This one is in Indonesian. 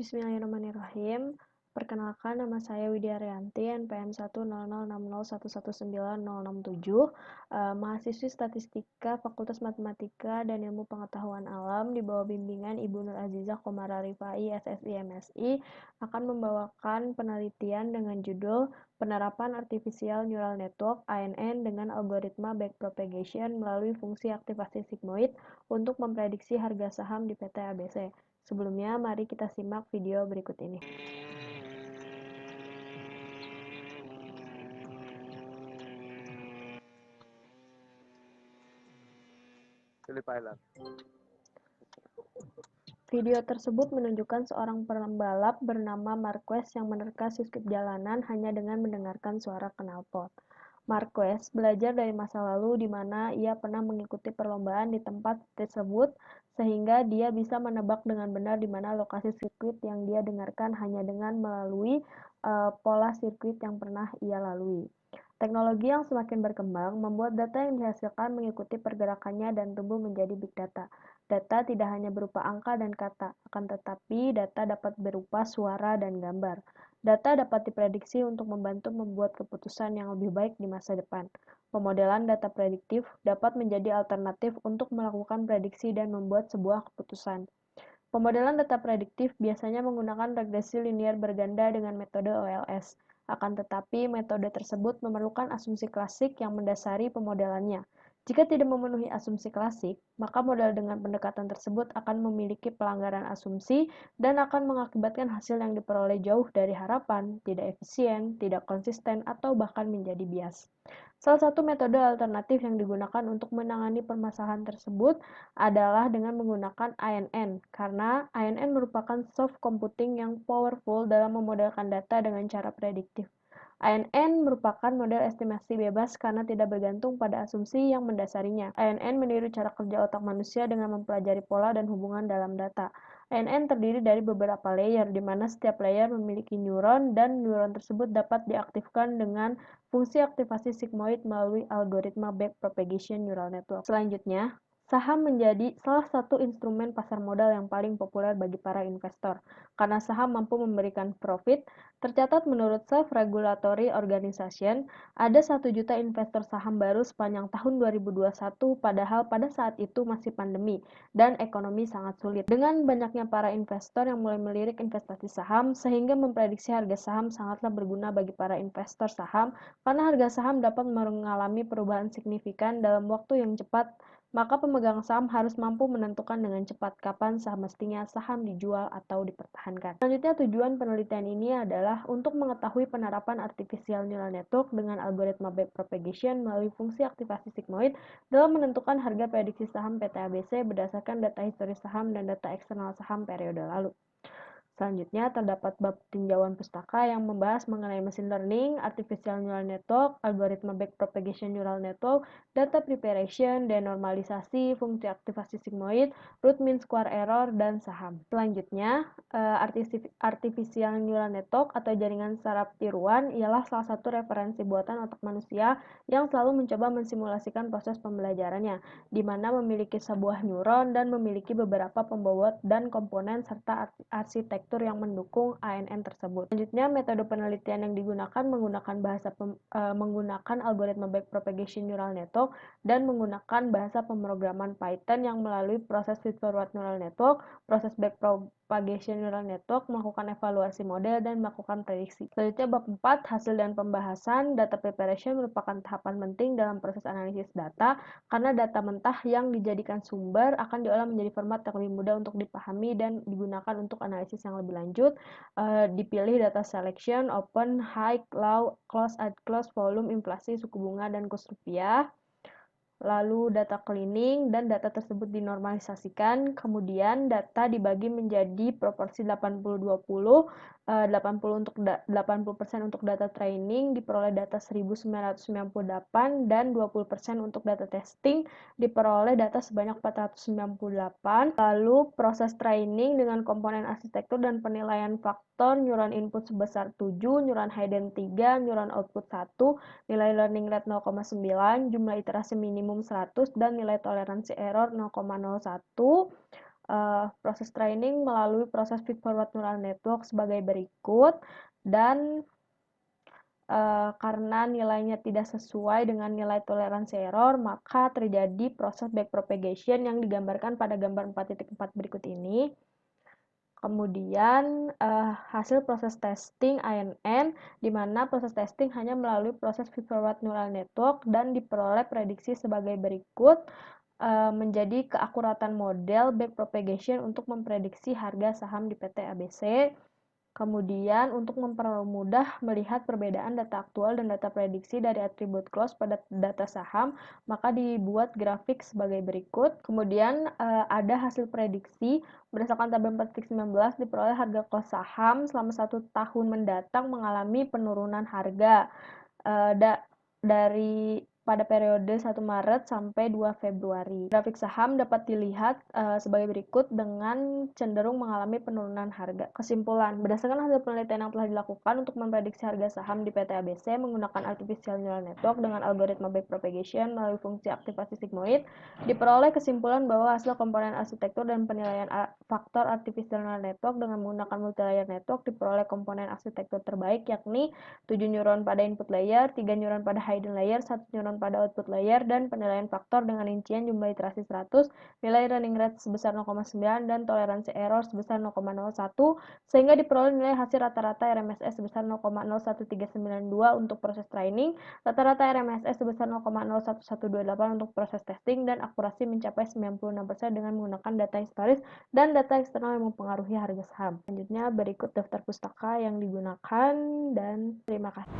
Bismillahirrahmanirrahim. Perkenalkan, nama saya Widya Rianti, NPM 1006061191067, mahasiswi Statistika Fakultas Matematika dan Ilmu Pengetahuan Alam di bawah bimbingan Ibu Nur Azizah Komara Rifai, SSI, MSI, akan membawakan penelitian dengan judul Penerapan Artificial Neural Network (ANN) dengan algoritma backpropagation melalui fungsi aktivasi sigmoid untuk memprediksi harga saham di PT ABC. Sebelumnya, mari kita simak video berikut ini. Video tersebut menunjukkan seorang pembalap bernama Marquez yang menerka sirkuit jalanan hanya dengan mendengarkan suara knalpot. Marquez belajar dari masa lalu di mana ia pernah mengikuti perlombaan di tempat tersebut sehingga dia bisa menebak dengan benar di mana lokasi sirkuit yang dia dengarkan hanya dengan melalui pola sirkuit yang pernah ia lalui. Teknologi yang semakin berkembang membuat data yang dihasilkan mengikuti pergerakannya dan tumbuh menjadi big data. Data tidak hanya berupa angka dan kata, akan tetapi data dapat berupa suara dan gambar. Data dapat diprediksi untuk membantu membuat keputusan yang lebih baik di masa depan. Pemodelan data prediktif dapat menjadi alternatif untuk melakukan prediksi dan membuat sebuah keputusan. Pemodelan data prediktif biasanya menggunakan regresi linier berganda dengan metode OLS. Akan tetapi, metode tersebut memerlukan asumsi klasik yang mendasari pemodelannya. Jika tidak memenuhi asumsi klasik, maka model dengan pendekatan tersebut akan memiliki pelanggaran asumsi dan akan mengakibatkan hasil yang diperoleh jauh dari harapan, tidak efisien, tidak konsisten, atau bahkan menjadi bias. Salah satu metode alternatif yang digunakan untuk menangani permasalahan tersebut adalah dengan menggunakan ANN, karena ANN merupakan soft computing yang powerful dalam memodelkan data dengan cara prediktif. ANN merupakan model estimasi bebas karena tidak bergantung pada asumsi yang mendasarinya. ANN meniru cara kerja otak manusia dengan mempelajari pola dan hubungan dalam data. ANN terdiri dari beberapa layer, di mana setiap layer memiliki neuron, dan neuron tersebut dapat diaktifkan dengan fungsi aktivasi sigmoid melalui algoritma backpropagation neural network. Selanjutnya, saham menjadi salah satu instrumen pasar modal yang paling populer bagi para investor. Karena saham mampu memberikan profit, tercatat menurut Self-Regulatory Organization, ada 1 juta investor saham baru sepanjang tahun 2021, padahal pada saat itu masih pandemi dan ekonomi sangat sulit. Dengan banyaknya para investor yang mulai melirik investasi saham, sehingga memprediksi harga saham sangatlah berguna bagi para investor saham, karena harga saham dapat mengalami perubahan signifikan dalam waktu yang cepat, maka pemegang saham harus mampu menentukan dengan cepat kapan semestinya saham dijual atau dipertahankan. Selanjutnya, tujuan penelitian ini adalah untuk mengetahui penerapan artificial neural network dengan algoritma backpropagation melalui fungsi aktivasi sigmoid dalam menentukan harga prediksi saham PT ABC berdasarkan data historis saham dan data eksternal saham periode lalu. Selanjutnya, terdapat bab tinjauan pustaka yang membahas mengenai machine learning, artificial neural network, algoritma backpropagation neural network, data preparation, denormalisasi, fungsi aktivasi sigmoid, root mean square error, dan saham. Selanjutnya, artificial neural network atau jaringan saraf tiruan ialah salah satu referensi buatan otak manusia yang selalu mencoba mensimulasikan proses pembelajarannya, di mana memiliki sebuah neuron dan memiliki beberapa pembobot dan komponen serta arsitektur yang mendukung ANN tersebut. Selanjutnya, metode penelitian yang digunakan menggunakan algoritma backpropagation neural network dan menggunakan bahasa pemrograman Python yang melalui proses feedforward neural network, proses backpropagation neural network, melakukan evaluasi model, dan melakukan prediksi. Selanjutnya, bab 4, hasil dan pembahasan. Data preparation merupakan tahapan penting dalam proses analisis data, karena data mentah yang dijadikan sumber akan diolah menjadi format yang lebih mudah untuk dipahami dan digunakan untuk analisis yang lebih lanjut. Dipilih data selection, open, high, low, close, add close, volume, inflasi, suku bunga, dan kurs rupiah. Lalu data cleaning dan data tersebut dinormalisasikan. Kemudian data dibagi menjadi proporsi 80-20, 80% untuk data training diperoleh data 1998 dan 20% untuk data testing diperoleh data sebanyak 498. Lalu proses training dengan komponen arsitektur dan penilaian faktor neuron input sebesar 7, neuron hidden 3, neuron output 1, nilai learning rate 0,9, jumlah iterasi minimum 100, dan nilai toleransi error 0,01. Proses training melalui proses feed-forward neural network sebagai berikut, dan karena nilainya tidak sesuai dengan nilai toleransi error, maka terjadi proses backpropagation yang digambarkan pada gambar 4.4 berikut ini. Kemudian hasil proses testing ANN, di mana proses testing hanya melalui proses feed-forward neural network dan diperoleh prediksi sebagai berikut, menjadi keakuratan model backpropagation untuk memprediksi harga saham di PT ABC. Kemudian, untuk mempermudah melihat perbedaan data aktual dan data prediksi dari atribut close pada data saham, maka dibuat grafik sebagai berikut. Kemudian, ada hasil prediksi berdasarkan tabel 4.19 diperoleh harga close saham selama 1 tahun mendatang mengalami penurunan harga dari pada periode 1 Maret sampai 2 Februari. Grafik saham dapat dilihat sebagai berikut dengan cenderung mengalami penurunan harga. Kesimpulan, berdasarkan hasil penelitian yang telah dilakukan untuk memprediksi harga saham di PT ABC menggunakan artificial neural network dengan algoritma backpropagation melalui fungsi aktivasi sigmoid, diperoleh kesimpulan bahwa hasil komponen arsitektur dan penilaian faktor artificial neural network dengan menggunakan multilayer network diperoleh komponen arsitektur terbaik, yakni 7 neuron pada input layer, 3 neuron pada hidden layer, 1 neuron pada output layer, dan penilaian faktor dengan rincian jumlah iterasi 100, nilai running rate sebesar 0,9, dan toleransi error sebesar 0,01, sehingga diperoleh nilai hasil rata-rata RMSE sebesar 0,01392 untuk proses training, rata-rata RMSE sebesar 0,01128 untuk proses testing, dan akurasi mencapai 96% dengan menggunakan data historis dan data eksternal yang mempengaruhi harga saham. Selanjutnya berikut daftar pustaka yang digunakan, dan terima kasih.